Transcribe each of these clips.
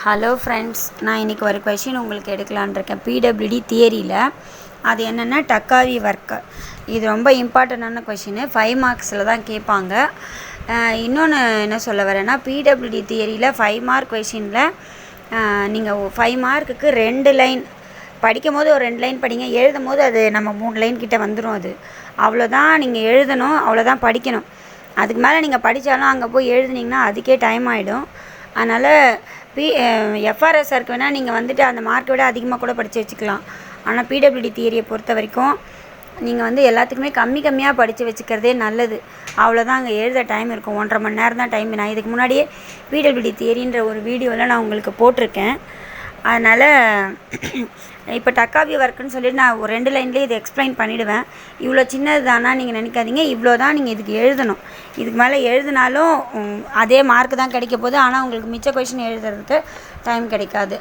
Hello friends, நான் இன்றைக்கி ஒரு கொஷின் உங்களுக்கு எடுக்கலான்னு இருக்கேன். பிடபிள்யூடி தியரியில் அது என்னென்னா டக்காவி ஒர்க்கு. இது ரொம்ப இம்பார்ட்டண்டான கொஷின், 5 மார்க்ஸில் தான் கேட்பாங்க. இன்னொன்று என்ன சொல்ல வரேன்னா, பிடபிள்யூடி தியரியில் 5 மார்க் கொஷினில் நீங்கள் 5 மார்க்குக்கு 2 லைன் படிக்கும் போது ஒரு 2 லைன் படிங்க, எழுதும் போது அது நம்ம 3 லைன் கிட்டே வந்துடும். அது அவ்வளோதான் நீங்கள் எழுதணும், அவ்வளோதான் படிக்கணும். அதுக்கு மேலே நீங்கள் படித்தாலும் அங்கே போய் எழுதுனீங்கன்னா அதுக்கே டைம் ஆகிடும். அதனால் எஃப்ஆர்எஸ்ஆருக்கு வேணால் நீங்கள் வந்துட்டு அந்த மார்க்கை விட அதிகமாக கூட படித்து வச்சுக்கலாம். ஆனால் பிடபிள்யூடி தியரியை பொறுத்த வரைக்கும் நீங்கள் வந்து எல்லாத்துக்குமே கம்மியாக படித்து வச்சுக்கிறதே நல்லது. அவ்வளோதான் அங்கே எழுத டைம் இருக்கும். 1.5 மணி நேரம் தான் டைம். நான் இதுக்கு முன்னாடியே பிடபிள்யூடி தியரின்ற ஒரு வீடியோவில் நான் உங்களுக்கு போட்டிருக்கேன். அதனால் இப்போ டக்காவி ஒர்க்குன்னு சொல்லிட்டு நான் ஒரு 2 லைன்லேயே இதை எக்ஸ்பிளைன் பண்ணிவிடுவேன். இவ்வளோ சின்னது தானா நீங்கள் நினைக்காதீங்க, இவ்வளோ தான் நீங்கள் இதுக்கு எழுதணும். இதுக்கு மேலே எழுதினாலும் அதே மார்க்கு தான் கிடைக்க போகுது. ஆனால் உங்களுக்கு மிச்ச கொஷின் எழுதுறதுக்கு டைம் கிடைக்காது.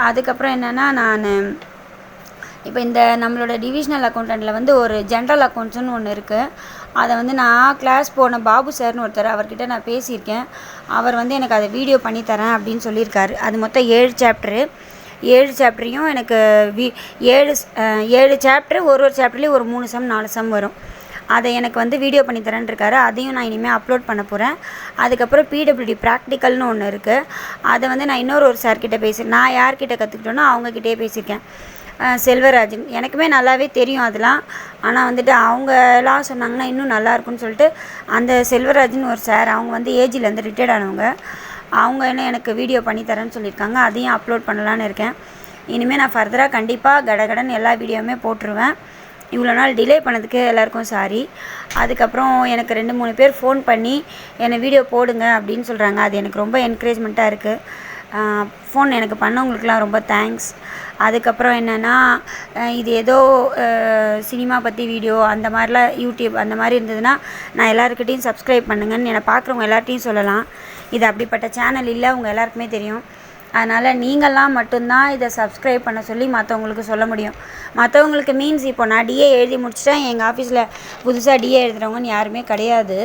அதுக்கப்புறம் என்னென்னா, நான் இப்போ இந்த நம்மளோட டிவிஷனல் அக்கௌண்டண்ட்டில் வந்து ஒரு ஜென்ரல் அக்கௌண்ட்ஸ்னு ஒன்று இருக்குது. அதை வந்து நான் கிளாஸ் போன பாபு சார்னு ஒருத்தர், அவர்கிட்ட நான் பேசியிருக்கேன். அவர் வந்து எனக்கு அதை வீடியோ பண்ணித்தரேன் அப்படின்னு சொல்லியிருக்காரு. அது மொத்தம் 7 சாப்டரு. 7 சாப்டரையும் எனக்கு 7 சாப்டரு, ஒரு சாப்டர்லேயும் ஒரு 3 சம் 4 சம் வரும். அதை எனக்கு வந்து வீடியோ பண்ணித்தரேன் இருக்காரு. அதையும் நான் இனிமேல் அப்லோட் பண்ண போகிறேன். அதுக்கப்புறம் பிடபிள்யூடி ப்ராக்டிக்கல்னு ஒன்று இருக்குது. அதை வந்து நான் இன்னொரு சார்கிட்ட பேசியிருக்கேன். நான் யார்கிட்ட கற்றுக்கிட்டோன்னோ அவங்கக்கிட்டே பேசியிருக்கேன். செல்வராஜன், எனக்குமே நல்லாவே தெரியும் அதெல்லாம். ஆனால் வந்துட்டு அவங்களாம் சொன்னாங்கன்னா இன்னும் நல்லாயிருக்குன்னு சொல்லிட்டு அந்த செல்வராஜன் ஒரு சார், அவங்க வந்து ஏஜிலேருந்து ரிட்டையர்ட் ஆனவங்க, அவங்க என்ன எனக்கு வீடியோ பண்ணித்தரேன்னு சொல்லியிருக்காங்க. அதையும் அப்லோட் பண்ணலான்னு இருக்கேன். இனிமேல் நான் ஃபர்தராக கண்டிப்பாக கடகடன் எல்லா வீடியோவுமே போட்டுருவேன். இவ்வளோ நாள் டிலே பண்ணதுக்கு எல்லாேருக்கும் சாரி. அதுக்கப்புறம் எனக்கு 2-3 பேர் ஃபோன் பண்ணி என்னை வீடியோ போடுங்க அப்படின்னு சொல்கிறாங்க. அது எனக்கு ரொம்ப என்கரேஜ்மெண்ட்டாக இருக்குது. ஃபோன் எனக்கு பண்ணவங்களுக்குலாம் ரொம்ப தேங்க்ஸ். அதுக்கப்புறம் என்னென்னா, இது ஏதோ சினிமா பற்றி வீடியோ அந்த மாதிரிலாம் யூடியூப் அந்த மாதிரி இருந்ததுன்னா நான் எல்லாருக்கிட்டையும் சப்ஸ்கிரைப் பண்ணுங்கன்னு என்னை பார்க்குறவங்க எல்லார்ட்டையும் சொல்லலாம். இது அப்படிப்பட்ட சேனல் இல்லை, உங்கள் எல்லாருக்குமே தெரியும். அதனால் நீங்கள்லாம் மட்டும்தான் இதை சப்ஸ்கிரைப் பண்ண சொல்லி மற்றவங்களுக்கு சொல்ல முடியும். மற்றவங்களுக்கு மீன்ஸ் இப்போ நான் டிஏ எழுதி முடிச்சிட்டேன், எங்கள் ஆஃபீஸில் புதுசாக டிஏ எழுதுகிறவங்கன்னு யாருமே கிடையாது.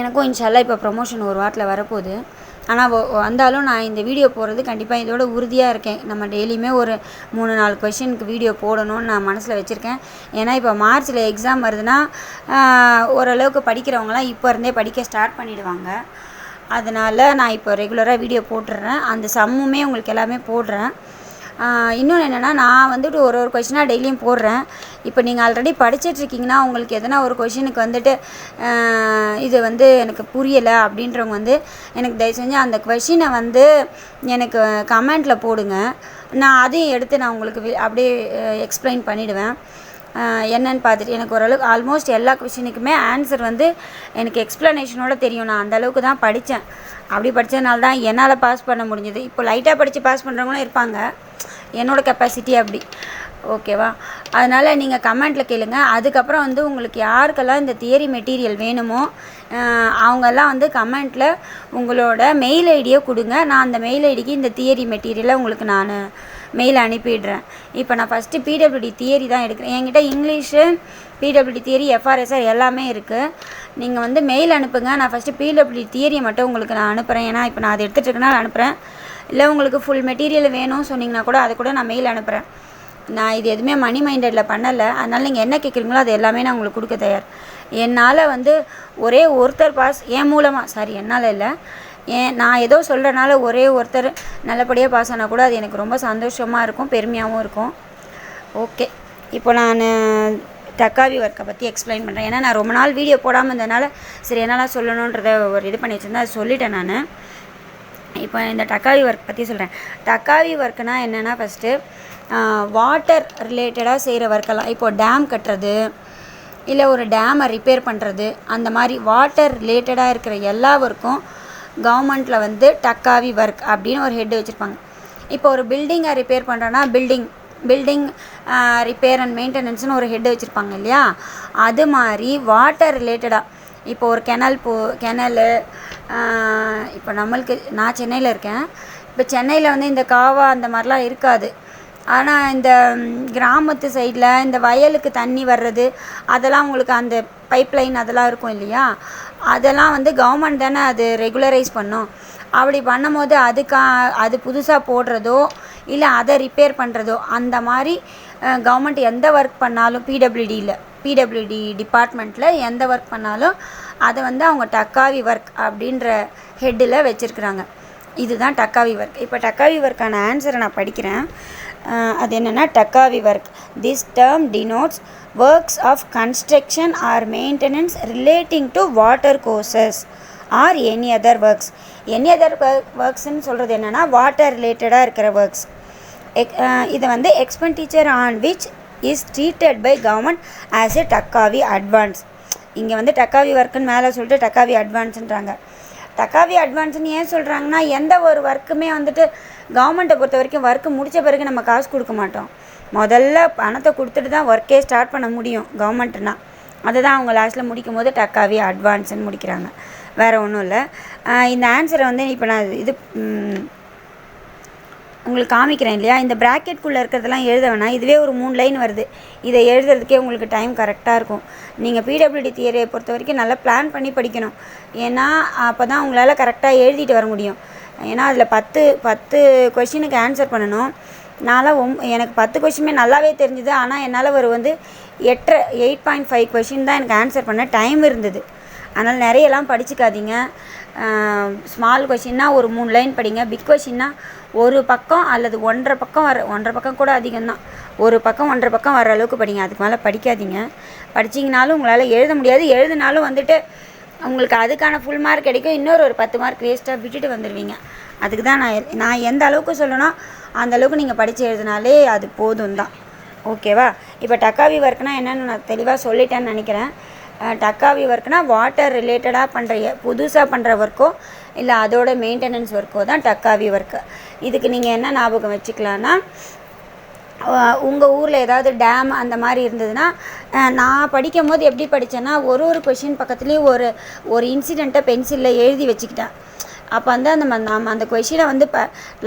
எனக்கும் இன்ஷால்லா இப்போ ப்ரொமோஷன் ஒரு வாரத்தில் வரப்போகுது. ஆனால் வந்தாலும் நான் இந்த வீடியோ போடுறது கண்டிப்பாக இதோட உறுதியாக இருக்கேன். நம்ம டெய்லியுமே ஒரு 3-4 கொஷினுக்கு வீடியோ போடணும்னு நான் மனசில் வச்சுருக்கேன். ஏன்னா இப்போ மார்ச்சில் எக்ஸாம் வருதுன்னா ஓரளவுக்கு படிக்கிறவங்களாம் இப்போ இருந்தே படிக்க ஸ்டார்ட் பண்ணிவிடுவாங்க. அதனால் நான் இப்போ ரெகுலராக வீடியோ போட்டுடுறேன். அந்த சம்முமே உங்களுக்கு எல்லாமே போடுறேன். இன்னொன்று என்னென்னா, நான் வந்துட்டு ஒரு கொஷினாக டெய்லியும் போடுறேன். இப்போ நீங்கள் ஆல்ரெடி படிச்சிட்ருக்கீங்கன்னா உங்களுக்கு எதனா ஒரு கொஷினுக்கு வந்துட்டு இது வந்து எனக்கு புரியலை அப்படின்றவங்க வந்து எனக்கு தயவு செஞ்சு அந்த கொஷினை வந்து எனக்கு கமெண்ட்டில் போடுங்க. நான் அதையும் எடுத்து நான் உங்களுக்கு அப்படியே எக்ஸ்பிளைன் பண்ணிவிடுவேன். என்னன்னு பார்த்துட்டு எனக்கு ஓரளவுக்கு ஆல்மோஸ்ட் எல்லா கொஷினுக்குமே ஆன்சர் வந்து எனக்கு எக்ஸ்ப்ளனேஷனோட தெரியும். நான் அந்தளவுக்கு தான் படித்தேன். அப்படி படித்ததுனால தான் என்னால் பாஸ் பண்ண முடிஞ்சது. இப்போ லைட்டாக படித்து பாஸ் பண்ணுறவங்களும் இருப்பாங்க, என்னோடய கெப்பாசிட்டி அப்படி. ஓகேவா? அதனால் நீங்கள் கமெண்ட்டில் கேளுங்க. அதுக்கப்புறம் வந்து உங்களுக்கு யாருக்கெல்லாம் இந்த தியரி மெட்டீரியல் வேணுமோ அவங்கெல்லாம் வந்து கமெண்ட்டில் உங்களோட மெயில் ஐடியை கொடுங்க. நான் அந்த மெயில் ஐடிக்கு இந்த தியரி மெட்டீரியலை உங்களுக்கு நான் மெயில் அனுப்பிடுறேன். இப்போ நான் ஃபஸ்ட்டு பிடபிள்யூடி தியரி தான் எடுக்கிறேன். என்கிட்ட இங்கிலீஷு, பிடபிள்யூடி தியரி, எஃப்ஆர்எஸ்ஆர் எல்லாமே இருக்குது. நீங்கள் வந்து மெயில் அனுப்புங்க. நான் ஃபஸ்ட்டு பிடபிள்யூடி தியரியை மட்டும் உங்களுக்கு நான் அனுப்புகிறேன். ஏன்னா இப்போ நான் அதை எடுத்துகிட்டு இருக்கேன்னா அனுப்புகிறேன். இல்லை உங்களுக்கு ஃபுல் மெட்டீரியல் வேணும் சொன்னிங்கன்னா கூட அதை கூட நான் மெயில் அனுப்புகிறேன். நான் இது எதுவுமே மணி மைண்டடில் பண்ணலை. அதனால் நீங்கள் என்ன கேட்குறீங்களோ அது எல்லாமே நான் உங்களுக்கு கொடுக்க தயார். என்னால் வந்து ஒரே ஒருத்தர் பாஸ் என் மூலமாக என்னால் இல்லை, நான் ஏதோ சொல்கிறனால ஒரே ஒருத்தர் நல்லபடியாக பாஸ் ஆனால் கூட அது எனக்கு ரொம்ப சந்தோஷமாக இருக்கும், பெருமையாகவும் இருக்கும். ஓகே, இப்போ நான் டக்காவி ஒர்க்கை பற்றி எக்ஸ்பிளைன் பண்ணுறேன். ஏன்னா நான் ரொம்ப நாள் வீடியோ போடாமல் இருந்ததுனால சரி என்னெல்லாம் சொல்லணுன்றதை ஒரு இது பண்ணி வச்சுருந்தேன், அதை சொல்லிட்டேன் நான். இப்போ இந்த டக்காவி ஒர்க் பற்றி சொல்கிறேன். டக்காவி ஒர்க்குனால் என்னென்னா, ஃபஸ்ட்டு வாட்டர் ரிலேட்டடாக செய்கிற ஒர்க்கெல்லாம், இப்போது டேம் கட்டுறது இல்லை ஒரு டேமை ரிப்பேர் பண்ணுறது, அந்த மாதிரி வாட்டர் ரிலேட்டடாக இருக்கிற எல்லா ஒர்க்கும் கவர்மெண்ட்டில் வந்து டக்காவி ஒர்க் அப்படின்னு ஒரு ஹெட் வச்சுருப்பாங்க. இப்போ ஒரு பில்டிங்கை ரிப்பேர் பண்ணுறோன்னா பில்டிங் ரிப்பேர் அண்ட் மெயின்டெனன்ஸ்னு ஒரு ஹெட் வச்சுருப்பாங்க இல்லையா? அது மாதிரி வாட்டர் ரிலேட்டடாக இப்போ ஒரு கெனலு இப்போ நம்மளுக்கு நான் சென்னையில் இருக்கேன். இப்போ சென்னையில் வந்து இந்த காவா அந்த மாதிரிலாம் இருக்காது. ஆனால் இந்த கிராமத்து சைடில் இந்த வயலுக்கு தண்ணி வர்றது அதெல்லாம் உங்களுக்கு அந்த பைப்லைன் அதெல்லாம் இருக்கும் இல்லையா, அதெல்லாம் வந்து கவர்மெண்ட் தானே அது ரெகுலரைஸ் பண்ணும். அப்படி பண்ணும்போது அது புதுசாக போடுறதோ இல்லை அதை ரிப்பேர் பண்ணுறதோ அந்த மாதிரி கவர்மெண்ட் எந்த ஒர்க் பண்ணாலும் பிடபிள்யூடி டிபார்ட்மெண்ட்டில் எந்த ஒர்க் பண்ணாலும் அதை வந்து அவங்க டக்காவி ஒர்க் அப்படின்ற ஹெட்டில் வச்சுருக்குறாங்க. இதுதான் டக்காவி ஒர்க். இப்போ டக்காவி ஒர்க்கான ஆன்சரை நான் படிக்கிறேன். அது என்னென்னா, taccavi work this term denotes works of construction or maintenance relating to water courses or any other works. Any other ஒர்க்ஸ்ன்னு சொல்கிறது என்னென்னா வாட்டர் ரிலேட்டடாக இருக்கிற ஒர்க்ஸ். இதை வந்து expenditure on which is treated by government as a taccavi advance. இங்கே வந்து டக்காவி ஒர்க்குன்னு மேலே சொல்லிட்டு டக்காவி அட்வான்ஸுன்றாங்க. டக்காவி அட்வான்ஸ்னு ஏன் சொல்கிறாங்கன்னா, எந்த ஒரு ஒர்க்குமே வந்துட்டு கவர்மெண்ட்டை பொறுத்த வரைக்கும் ஒர்க்கு முடித்த பிறகு நம்ம காசு கொடுக்க மாட்டோம். முதல்ல பணத்தை கொடுத்துட்டு தான் ஒர்க்கே ஸ்டார்ட் பண்ண முடியும் கவர்மெண்ட்னா. அதுதான் அவங்க லாஸ்ட்டில் முடிக்கும் போது டக்காவி அட்வான்ஸ்ன்னு முடிக்கிறாங்க. வேறு ஒன்றும் இல்லை. இந்த ஆன்சரை வந்து இப்போ நான் உங்களுக்கு காமிக்கிறேன் இல்லையா, இந்த ப்ராக்கெட்குள்ளே இருக்கிறதெல்லாம் எழுத வேணாம். இதுவே ஒரு 3 லைன் வருது. இதை எழுதுறதுக்கே உங்களுக்கு டைம் கரெக்டாக இருக்கும். நீங்கள் பிடபிள்யூடி தியரியை பொறுத்த வரைக்கும் நல்லா பிளான் பண்ணி படிக்கணும். ஏன்னா அப்போ தான் உங்களால் கரெக்டாக எழுதிட்டு வர முடியும். ஏன்னா அதில் 10 கொஷினுக்கு ஆன்சர் பண்ணணும். எனக்கு 10 கொஷினுமே நல்லாவே தெரிஞ்சுது. ஆனால் என்னால் வந்து 8.5 கொஷின் தான் எனக்கு ஆன்சர் பண்ண டைம் இருந்தது. அதனால் நிறையெல்லாம் படிச்சுக்காதீங்க. ஸ்மால் கொஷின்னா ஒரு 3 லைன் படிங்க. பிக் கொஷின்னா ஒரு பக்கம் அல்லது 1.5 பக்கம் 1.5 பக்கம் கூட அதிகம்தான். ஒரு பக்கம் 1.5 பக்கம் வர அளவுக்கு படிங்க. அதுக்கு மேலே படிக்காதீங்க. படிச்சிங்கனாலும் உங்களால் எழுத முடியாது. எழுதினாலும் வந்துட்டு உங்களுக்கு அதுக்கான ஃபுல் மார்க் கிடைக்கும். இன்னொரு 10 மார்க் வேஸ்ட்டாக விட்டுட்டு வந்துடுவீங்க. அதுக்கு தான் நான் எந்த அளவுக்கு சொல்லணும் அந்த அளவுக்கு நீங்கள் படித்து எழுதினாலே அது போதும் தான். ஓகேவா? இப்போ டக்காவி ஒர்க்னால் என்னென்னு நான் தெளிவாக சொல்லிட்டேன்னு நினைக்கிறேன். டக்காவி ஒர்க்னால் வாட்டர் ரிலேட்டடாக புதுசாக பண்ணுற ஒர்க்கோ இல்லை அதோட மெயின்டெனன்ஸ் ஒர்க்கோ தான் டக்காவி ஒர்க்கு. இதுக்கு நீங்கள் என்ன ஞாபகம் வச்சுக்கலான்னா, உங்கள் ஊரில் ஏதாவது டேம் அந்த மாதிரி இருந்ததுன்னா, நான் படிக்கும் போது எப்படி படித்தேன்னா, ஒரு கொஷின் பக்கத்துலேயும் ஒரு இன்சிடெண்ட்டை பென்சிலில் எழுதி வச்சுக்கிட்டேன். அப்போ வந்து அந்த கொஷினை வந்து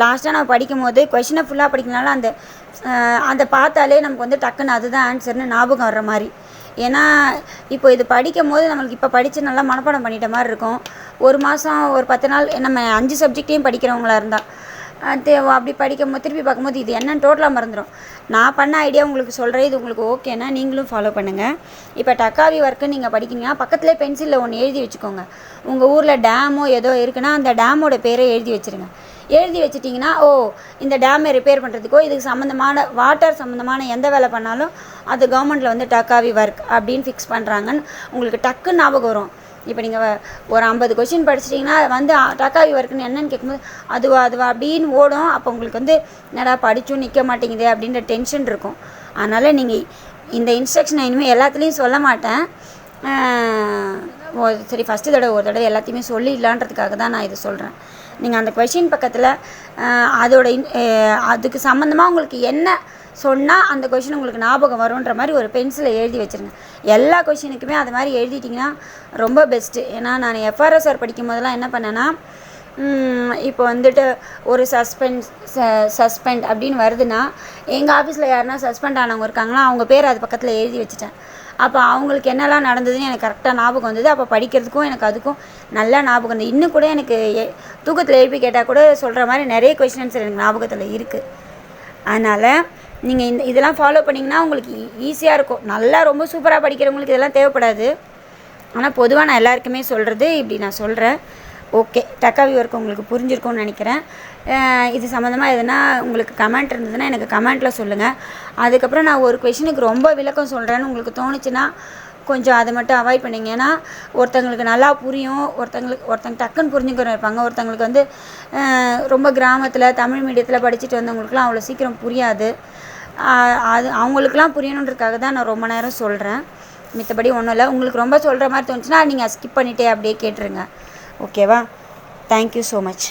லாஸ்ட்டாக நான் படிக்கும் போது கொஷினை ஃபுல்லாக படிக்கனால அந்த பார்த்தாலே நமக்கு வந்து டக்குன்னு அதுதான் ஆன்சர்னு ஞாபகம் வர்ற மாதிரி. ஏன்னா இப்போ இது படிக்கும் போது நம்மளுக்கு இப்போ படித்து நல்லா மனப்பாடம் பண்ணிட்ட மாதிரி இருக்கும். ஒரு மாதம் ஒரு 10 நாள் நம்ம 5 சப்ஜெக்டையும் படிக்கிறவங்களா இருந்தால் அப்படி படிக்கும்போது திருப்பி பார்க்கும்போது இது என்னன்னு டோட்டலாக மறந்துடும். நான் பண்ண ஐடியா உங்களுக்கு சொல்கிறேன். இது உங்களுக்கு ஓகேன்னா நீங்களும் ஃபாலோ பண்ணுங்கள். இப்போ டக்காவி ஒர்க்கு நீங்கள் படிக்கிறீங்கன்னா பக்கத்துலேயே பென்சிலில் ஒன்று எழுதி வச்சுக்கோங்க. உங்கள் ஊரில் டேமோ ஏதோ இருக்குன்னா அந்த டேமோட பேரை எழுதி வச்சுருங்க. எழுதி வச்சிட்டிங்கன்னா இந்த டேமை ரிப்பேர் பண்ணுறதுக்கோ இதுக்கு சம்மந்தமான வாட்டர் சம்மந்தமான எந்த வேலை பண்ணாலும் அது கவர்மெண்ட்டில் வந்து டக்காவி ஒர்க் அப்படின்னு ஃபிக்ஸ் பண்ணுறாங்கன்னு உங்களுக்கு டக்குன்னு ஞாபகம் வரும். இப்போ நீங்கள் ஒரு 50 கொஷின் படிச்சிட்டிங்கன்னா வந்து டக்காவி ஒர்க்குன்னு என்னென்னு கேட்கும்போது அதுவா அப்படின்னு ஓடும். அப்போ உங்களுக்கு வந்து என்னடா படிச்சும் நிற்க மாட்டேங்குது அப்படின்ற டென்ஷன் இருக்கும். அதனால் நீங்கள் இந்த இன்ஸ்ட்ரக்ஷனை இனிமேல் எல்லாத்துலேயும் சொல்ல மாட்டேன். சரி, ஃபஸ்ட்டு ஒரு தடவை எல்லாத்தையுமே சொல்லிடலான்றதுக்காக தான் நான் இதை சொல்கிறேன். நீங்கள் அந்த கொஷின் பக்கத்தில் அதுக்கு சம்மந்தமாக உங்களுக்கு என்ன சொன்னால் அந்த கொஷின் உங்களுக்கு ஞாபகம் வரும்ன்ற மாதிரி ஒரு பென்சிலை எழுதி வச்சுருங்க. எல்லா கொஷினுக்குமே அது மாதிரி எழுதிட்டிங்கன்னா ரொம்ப பெஸ்ட்டு. ஏன்னா நான் எஃப்ஆர்எஸ்ஆர் படிக்கும் போதெல்லாம் என்ன பண்ணேன்னா, இப்போ வந்துட்டு ஒரு சஸ்பெண்ட் அப்படின்னு வருதுன்னா எங்கள் ஆஃபீஸில் யாருன்னா சஸ்பெண்ட் ஆனவங்க இருக்காங்கன்னா அவங்க பேர் அது பக்கத்தில் எழுதி வச்சுட்டேன். அப்போ அவங்களுக்கு என்னெல்லாம் நடந்ததுன்னு எனக்கு கரெக்டாக ஞாபகம் வந்தது. அப்போ படிக்கிறதுக்கும் எனக்கு அதுக்கும் நல்லா ஞாபகம் இருந்தது. இன்னும் கூட எனக்கு தூக்கத்தில் எழுப்பி கேட்டால் கூட சொல்கிற மாதிரி நிறைய கொஷின் ஆன்சர் எனக்கு ஞாபகத்தில் இருக்குது. அதனால் நீங்கள் இதெல்லாம் ஃபாலோ பண்ணிங்கன்னா உங்களுக்கு ஈஸியாக இருக்கும். நல்லா ரொம்ப சூப்பராக படிக்கிறவங்களுக்கு இதெல்லாம் தேவைப்படாது. ஆனால் பொதுவாக நான் எல்லாருக்குமே சொல்கிறது இப்படி நான் சொல்கிறேன். ஓகே, டக்காவி ஒர்க் உங்களுக்கு புரிஞ்சிருக்கும்னு நினைக்கிறேன். இது சம்மந்தமாக எதுனா உங்களுக்கு கமெண்ட் இருந்ததுன்னா எனக்கு கமெண்ட்டில் சொல்லுங்கள். அதுக்கப்புறம் நான் ஒரு கொஷினுக்கு ரொம்ப விளக்கம் சொல்கிறேன்னு உங்களுக்கு தோணுச்சுன்னா கொஞ்சம் அதை மட்டும் அவாய்ட் பண்ணிங்க. ஏன்னா ஒருத்தங்களுக்கு நல்லா புரியும், ஒருத்தங்க டக்குன்னு புரிஞ்சுக்கிறவங்க இருப்பாங்க. ஒருத்தங்களுக்கு வந்து ரொம்ப கிராமத்தில் தமிழ் மீடியத்தில் படிச்சுட்டு வந்தவங்களுக்குலாம் அவ்வளோ சீக்கிரம் புரியாது. அது அவங்களுக்குலாம் புரியணுன்றதுக்காக தான் நான் ரொம்ப நேரம் சொல்கிறேன். மித்தபடி ஒன்றும் இல்லை. உங்களுக்கு ரொம்ப சொல்கிற மாதிரி தோணுச்சுன்னா நீங்கள் ஸ்கிப் பண்ணிவிட்டே அப்படியே கேட்டுருங்க. ஓகேவா? Thank you so much.